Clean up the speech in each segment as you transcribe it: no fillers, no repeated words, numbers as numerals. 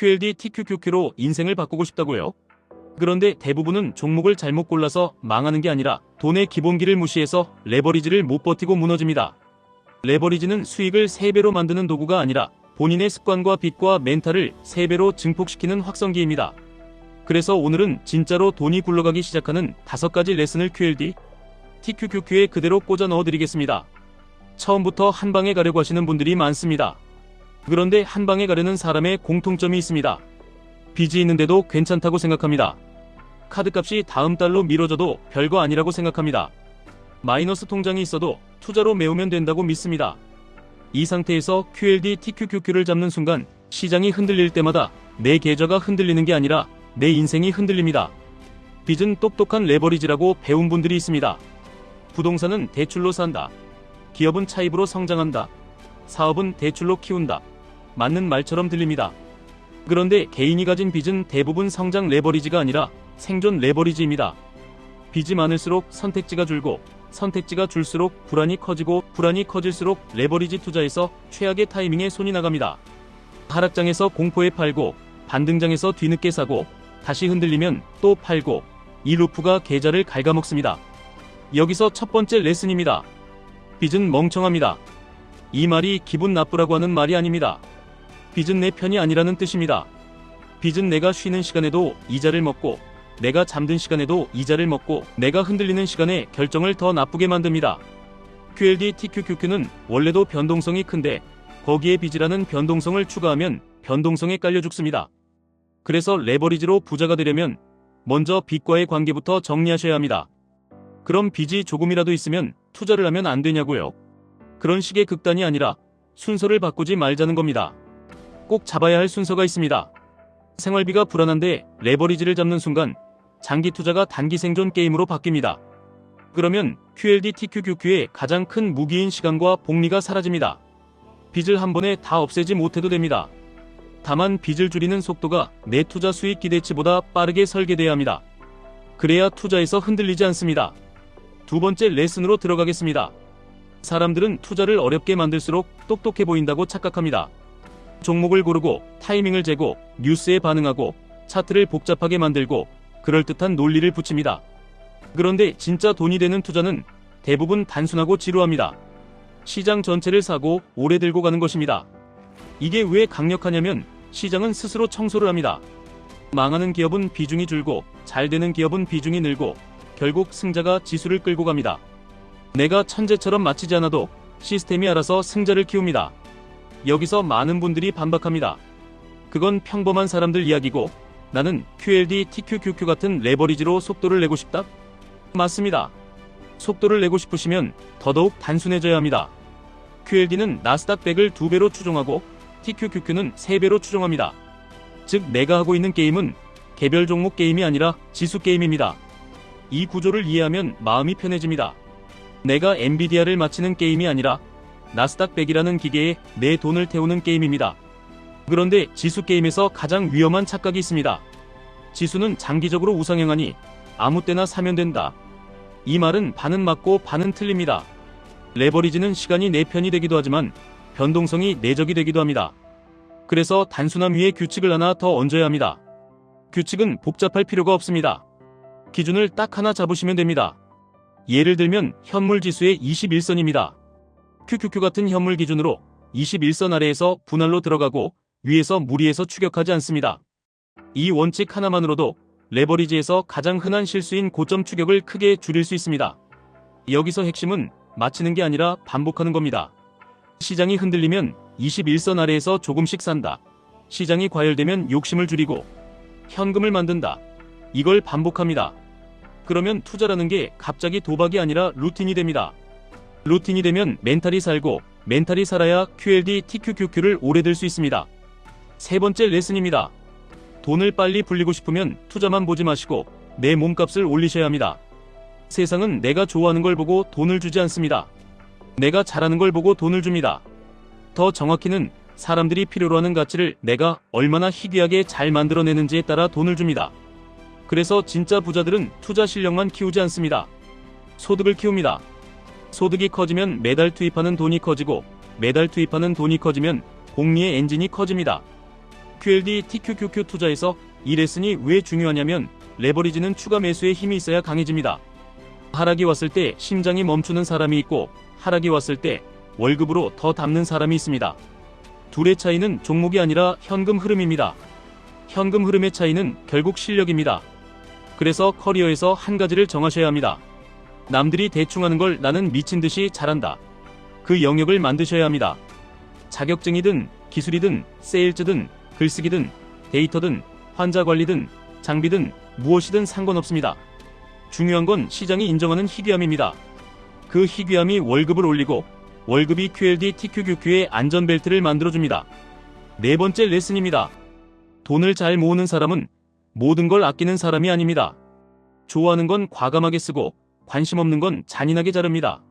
QLD TQQQ로 인생을 바꾸고 싶다고요? 그런데 대부분은 종목을 잘못 골라서 망하는 게 아니라 돈의 기본기를 무시해서 레버리지를 못 버티고 무너집니다. 레버리지는 수익을 3배로 만드는 도구가 아니라 본인의 습관과 빚과 멘탈을 3배로 증폭시키는 확성기입니다. 그래서 오늘은 진짜로 돈이 굴러가기 시작하는 5가지 레슨을 QLD TQQQ에 그대로 꽂아 넣어드리겠습니다. 처음부터 한방에 가려고 하시는 분들이 많습니다. 그런데 한방에 가려는 사람의 공통점이 있습니다. 빚이 있는데도 괜찮다고 생각합니다. 카드값이 다음 달로 미뤄져도 별거 아니라고 생각합니다. 마이너스 통장이 있어도 투자로 메우면 된다고 믿습니다. 이 상태에서 QLD TQQQ를 잡는 순간 시장이 흔들릴 때마다 내 계좌가 흔들리는 게 아니라 내 인생이 흔들립니다. 빚은 똑똑한 레버리지라고 배운 분들이 있습니다. 부동산은 대출로 산다. 기업은 차입으로 성장한다. 사업은 대출로 키운다. 맞는 말처럼 들립니다. 그런데 개인이 가진 빚은 대부분 성장 레버리지가 아니라 생존 레버리지입니다. 빚이 많을수록 선택지가 줄고 선택지가 줄수록 불안이 커지고 불안이 커질수록 레버리지 투자에서 최악의 타이밍에 손이 나갑니다. 하락장에서 공포에 팔고 반등장에서 뒤늦게 사고 다시 흔들리면 또 팔고 이 루프가 계좌를 갉아먹습니다. 여기서 첫 번째 레슨입니다. 빚은 멍청합니다. 이 말이 기분 나쁘라고 하는 말이 아닙니다. 빚은 내 편이 아니라는 뜻입니다. 빚은 내가 쉬는 시간에도 이자를 먹고 내가 잠든 시간에도 이자를 먹고 내가 흔들리는 시간에 결정을 더 나쁘게 만듭니다. QLD TQQQ는 원래도 변동성이 큰데 거기에 빚이라는 변동성을 추가하면 변동성에 깔려 죽습니다. 그래서 레버리지로 부자가 되려면 먼저 빚과의 관계부터 정리하셔야 합니다. 그럼 빚이 조금이라도 있으면 투자를 하면 안 되냐고요? 그런 식의 극단이 아니라 순서를 바꾸지 말자는 겁니다. 꼭 잡아야 할 순서가 있습니다. 생활비가 불안한데 레버리지를 잡는 순간 장기 투자가 단기 생존 게임으로 바뀝니다. 그러면 QLD TQQQ의 가장 큰 무기인 시간과 복리가 사라집니다. 빚을 한 번에 다 없애지 못해도 됩니다. 다만 빚을 줄이는 속도가 내 투자 수익 기대치보다 빠르게 설계돼야 합니다. 그래야 투자에서 흔들리지 않습니다. 두 번째 레슨으로 들어가겠습니다. 사람들은 투자를 어렵게 만들수록 똑똑해 보인다고 착각합니다. 종목을 고르고 타이밍을 재고 뉴스에 반응하고 차트를 복잡하게 만들고 그럴듯한 논리를 붙입니다. 그런데 진짜 돈이 되는 투자는 대부분 단순하고 지루합니다. 시장 전체를 사고 오래 들고 가는 것입니다. 이게 왜 강력하냐면 시장은 스스로 청소를 합니다. 망하는 기업은 비중이 줄고 잘 되는 기업은 비중이 늘고 결국 승자가 지수를 끌고 갑니다. 내가 천재처럼 마치지 않아도 시스템이 알아서 승자를 키웁니다. 여기서 많은 분들이 반박합니다. 그건 평범한 사람들 이야기고 나는 QLD TQQQ 같은 레버리지로 속도를 내고 싶다? 맞습니다. 속도를 내고 싶으시면 더더욱 단순해져야 합니다. QLD는 나스닥 100을 2배로 추종하고 TQQQ는 3배로 추종합니다. 즉 내가 하고 있는 게임은 개별 종목 게임이 아니라 지수 게임입니다. 이 구조를 이해하면 마음이 편해집니다. 내가 엔비디아를 맞히는 게임이 아니라 나스닥 100이라는 기계에 내 돈을 태우는 게임입니다. 그런데 지수 게임에서 가장 위험한 착각이 있습니다. 지수는 장기적으로 우상향하니 아무 때나 사면 된다. 이 말은 반은 맞고 반은 틀립니다. 레버리지는 시간이 내 편이 되기도 하지만 변동성이 내 적이 되기도 합니다. 그래서 단순함 위에 규칙을 하나 더 얹어야 합니다. 규칙은 복잡할 필요가 없습니다. 기준을 딱 하나 잡으시면 됩니다. 예를 들면 현물 지수의 21선입니다. QQQ 같은 현물 기준으로 21선 아래에서 분할로 들어가고 위에서 무리해서 추격하지 않습니다. 이 원칙 하나만으로도 레버리지에서 가장 흔한 실수인 고점 추격을 크게 줄일 수 있습니다. 여기서 핵심은 맞히는 게 아니라 반복하는 겁니다. 시장이 흔들리면 21선 아래에서 조금씩 산다. 시장이 과열되면 욕심을 줄이고 현금을 만든다. 이걸 반복합니다. 그러면 투자라는 게 갑자기 도박이 아니라 루틴이 됩니다. 루틴이 되면 멘탈이 살고 멘탈이 살아야 QLD TQQQ를 오래 들 수 있습니다. 세 번째 레슨입니다. 돈을 빨리 불리고 싶으면 투자만 보지 마시고 내 몸값을 올리셔야 합니다. 세상은 내가 좋아하는 걸 보고 돈을 주지 않습니다. 내가 잘하는 걸 보고 돈을 줍니다. 더 정확히는 사람들이 필요로 하는 가치를 내가 얼마나 희귀하게 잘 만들어내는지에 따라 돈을 줍니다. 그래서 진짜 부자들은 투자 실력만 키우지 않습니다. 소득을 키웁니다. 소득이 커지면 매달 투입하는 돈이 커지고 매달 투입하는 돈이 커지면 복리의 엔진이 커집니다. QLD TQQQ 투자에서 이 레슨이 왜 중요하냐면 레버리지는 추가 매수에 힘이 있어야 강해집니다. 하락이 왔을 때 심장이 멈추는 사람이 있고 하락이 왔을 때 월급으로 더 담는 사람이 있습니다. 둘의 차이는 종목이 아니라 현금 흐름입니다. 현금 흐름의 차이는 결국 실력입니다. 그래서 커리어에서 한 가지를 정하셔야 합니다. 남들이 대충 하는 걸 나는 미친 듯이 잘한다. 그 영역을 만드셔야 합니다. 자격증이든 기술이든 세일즈든 글쓰기든 데이터든 환자 관리든 장비든 무엇이든 상관없습니다. 중요한 건 시장이 인정하는 희귀함입니다. 그 희귀함이 월급을 올리고 월급이 QLD TQQQ의 안전벨트를 만들어줍니다. 네 번째 레슨입니다. 돈을 잘 모으는 사람은 모든 걸 아끼는 사람이 아닙니다. 좋아하는 건 과감하게 쓰고 관심 없는 건 잔인하게 자릅니다.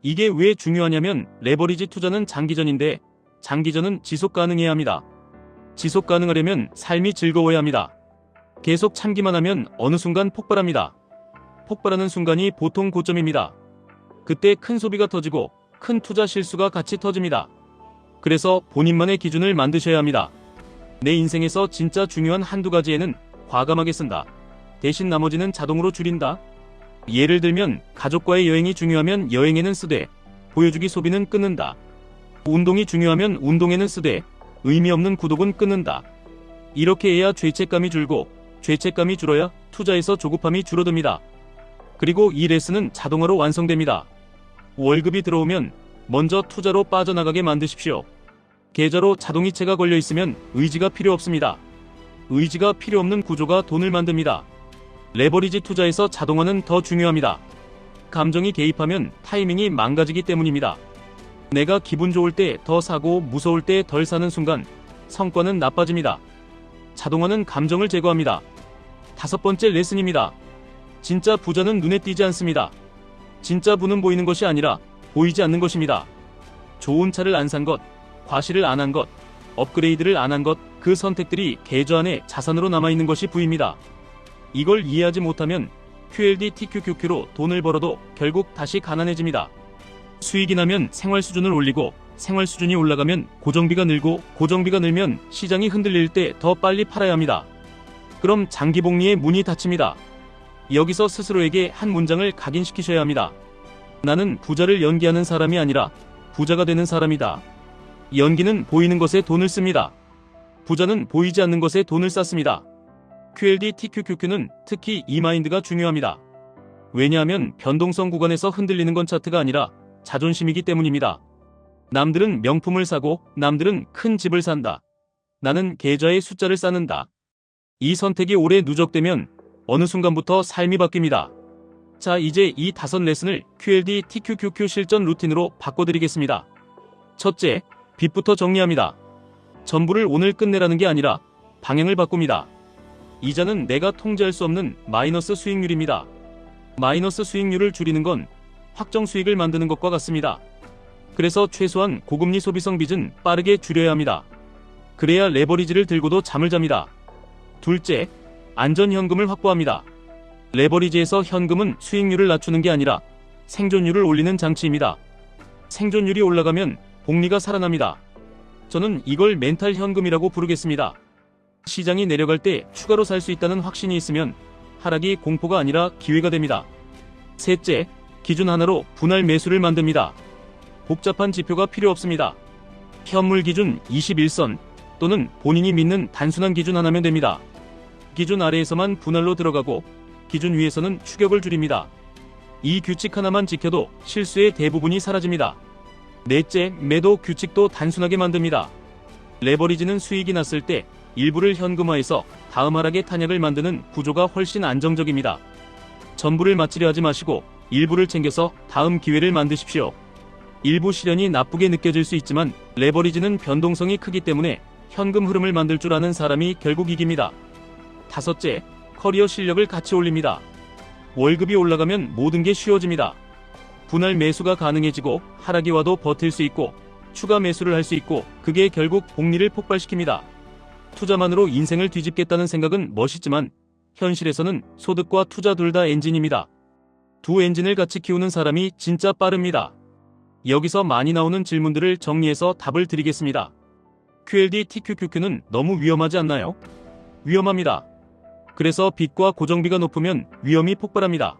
이게 왜 중요하냐면 레버리지 투자는 장기전인데 장기전은 지속 가능해야 합니다. 지속 가능하려면 삶이 즐거워야 합니다. 계속 참기만 하면 어느 순간 폭발합니다. 폭발하는 순간이 보통 고점입니다. 그때 큰 소비가 터지고 큰 투자 실수가 같이 터집니다. 그래서 본인만의 기준을 만드셔야 합니다. 내 인생에서 진짜 중요한 한두 가지에는 과감하게 쓴다. 대신 나머지는 자동으로 줄인다. 예를 들면 가족과의 여행이 중요하면 여행에는 쓰되 보여주기 소비는 끊는다. 운동이 중요하면 운동에는 쓰되 의미 없는 구독은 끊는다. 이렇게 해야 죄책감이 줄고 죄책감이 줄어야 투자에서 조급함이 줄어듭니다. 그리고 이 레슨은 자동화로 완성됩니다. 월급이 들어오면 먼저 투자로 빠져나가게 만드십시오. 계좌로 자동이체가 걸려 있으면 의지가 필요 없습니다. 의지가 필요 없는 구조가 돈을 만듭니다. 레버리지 투자에서 자동화는 더 중요합니다. 감정이 개입하면 타이밍이 망가지기 때문입니다. 내가 기분 좋을 때 더 사고 무서울 때 덜 사는 순간 성과는 나빠집니다. 자동화는 감정을 제거합니다. 다섯 번째 레슨입니다. 진짜 부자는 눈에 띄지 않습니다. 진짜 부는 보이는 것이 아니라 보이지 않는 것입니다. 좋은 차를 안 산 것, 과실을 안 한 것, 업그레이드를 안 한 것, 그 선택들이 계좌 안에 자산으로 남아있는 것이 부입니다. 이걸 이해하지 못하면 QLD TQQQ로 돈을 벌어도 결국 다시 가난해집니다. 수익이 나면 생활 수준을 올리고 생활 수준이 올라가면 고정비가 늘고 고정비가 늘면 시장이 흔들릴 때 더 빨리 팔아야 합니다. 그럼 장기복리의 문이 닫힙니다. 여기서 스스로에게 한 문장을 각인시키셔야 합니다. 나는 부자를 연기하는 사람이 아니라 부자가 되는 사람이다. 연기는 보이는 것에 돈을 씁니다. 부자는 보이지 않는 것에 돈을 쌓습니다. QLD TQQQ는 특히 이 마인드가 중요합니다. 왜냐하면 변동성 구간에서 흔들리는 건 차트가 아니라 자존심이기 때문입니다. 남들은 명품을 사고 남들은 큰 집을 산다. 나는 계좌에 숫자를 쌓는다. 이 선택이 오래 누적되면 어느 순간부터 삶이 바뀝니다. 자, 이제 이 5 레슨을 QLD TQQQ 실전 루틴으로 바꿔드리겠습니다. 첫째, 빚부터 정리합니다. 전부를 오늘 끝내라는 게 아니라 방향을 바꿉니다. 이자는 내가 통제할 수 없는 마이너스 수익률입니다. 마이너스 수익률을 줄이는 건 확정 수익을 만드는 것과 같습니다. 그래서 최소한 고금리 소비성 빚은 빠르게 줄여야 합니다. 그래야 레버리지를 들고도 잠을 잡니다. 둘째, 안전현금을 확보합니다. 레버리지에서 현금은 수익률을 낮추는 게 아니라 생존율을 올리는 장치입니다. 생존율이 올라가면 복리가 살아납니다. 저는 이걸 멘탈 현금이라고 부르겠습니다. 시장이 내려갈 때 추가로 살 수 있다는 확신이 있으면 하락이 공포가 아니라 기회가 됩니다. 셋째, 기준 하나로 분할 매수를 만듭니다. 복잡한 지표가 필요 없습니다. 현물 기준 21선 또는 본인이 믿는 단순한 기준 하나면 됩니다. 기준 아래에서만 분할로 들어가고 기준 위에서는 추격을 줄입니다. 이 규칙 하나만 지켜도 실수의 대부분이 사라집니다. 넷째, 매도 규칙도 단순하게 만듭니다. 레버리지는 수익이 났을 때 일부를 현금화해서 다음 하락의 탄약을 만드는 구조가 훨씬 안정적입니다. 전부를 마치려 하지 마시고 일부를 챙겨서 다음 기회를 만드십시오. 일부 실현이 나쁘게 느껴질 수 있지만 레버리지는 변동성이 크기 때문에 현금 흐름을 만들 줄 아는 사람이 결국 이깁니다. 다섯째, 커리어 실력을 같이 올립니다. 월급이 올라가면 모든 게 쉬워집니다. 분할 매수가 가능해지고 하락이 와도 버틸 수 있고 추가 매수를 할 수 있고 그게 결국 복리를 폭발시킵니다. 투자만으로 인생을 뒤집겠다는 생각은 멋있지만 현실에서는 소득과 투자 둘 다 엔진입니다. 두 엔진을 같이 키우는 사람이 진짜 빠릅니다. 여기서 많이 나오는 질문들을 정리해서 답을 드리겠습니다. QLD TQQQ는 너무 위험하지 않나요? 위험합니다. 그래서 빚과 고정비가 높으면 위험이 폭발합니다.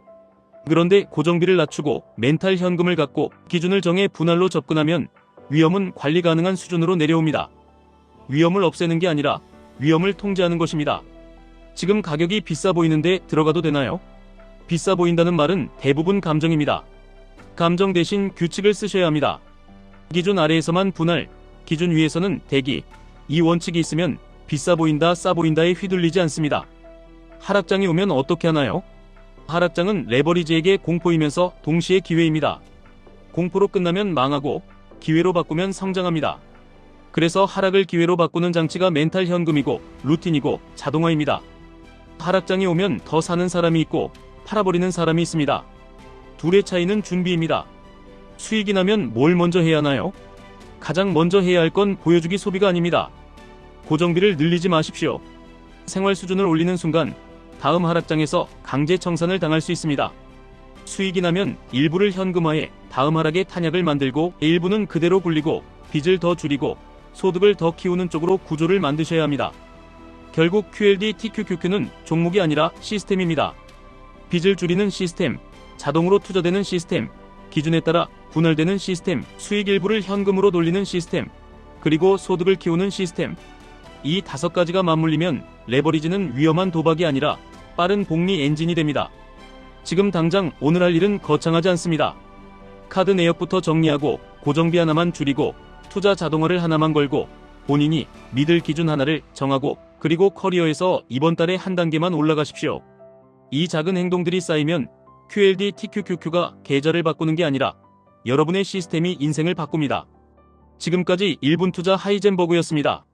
그런데 고정비를 낮추고 멘탈 현금을 갖고 기준을 정해 분할로 접근하면 위험은 관리 가능한 수준으로 내려옵니다. 위험을 없애는 게 아니라 위험을 통제하는 것입니다. 지금 가격이 비싸 보이는데 들어가도 되나요? 비싸 보인다는 말은 대부분 감정입니다. 감정 대신 규칙을 쓰셔야 합니다. 기준 아래에서만 분할, 기준 위에서는 대기. 이 원칙이 있으면 비싸 보인다, 싸 보인다에 휘둘리지 않습니다. 하락장이 오면 어떻게 하나요? 하락장은 레버리지에게 공포이면서 동시에 기회입니다. 공포로 끝나면 망하고 기회로 바꾸면 성장합니다. 그래서 하락을 기회로 바꾸는 장치가 멘탈 현금이고 루틴이고 자동화입니다. 하락장이 오면 더 사는 사람이 있고 팔아버리는 사람이 있습니다. 둘의 차이는 준비입니다. 수익이 나면 뭘 먼저 해야 하나요? 가장 먼저 해야 할 건 보여주기 소비가 아닙니다. 고정비를 늘리지 마십시오. 생활 수준을 올리는 순간 다음 하락장에서 강제 청산을 당할 수 있습니다. 수익이 나면 일부를 현금화해 다음 하락에 탄약을 만들고 일부는 그대로 굴리고 빚을 더 줄이고 소득을 더 키우는 쪽으로 구조를 만드셔야 합니다. 결국 QLD TQQQ는 종목이 아니라 시스템입니다. 빚을 줄이는 시스템, 자동으로 투자되는 시스템, 기준에 따라 분할되는 시스템, 수익 일부를 현금으로 돌리는 시스템, 그리고 소득을 키우는 시스템. 이 5가지가 맞물리면 레버리지는 위험한 도박이 아니라 빠른 복리 엔진이 됩니다. 지금 당장 오늘 할 일은 거창하지 않습니다. 카드 내역부터 정리하고 고정비 하나만 줄이고 투자 자동화를 하나만 걸고 본인이 믿을 기준 하나를 정하고 그리고 커리어에서 이번 달에 한 단계만 올라가십시오. 이 작은 행동들이 쌓이면 QLD TQQQ가 계좌를 바꾸는 게 아니라 여러분의 시스템이 인생을 바꿉니다. 지금까지 1분 투자 하이젠버그였습니다.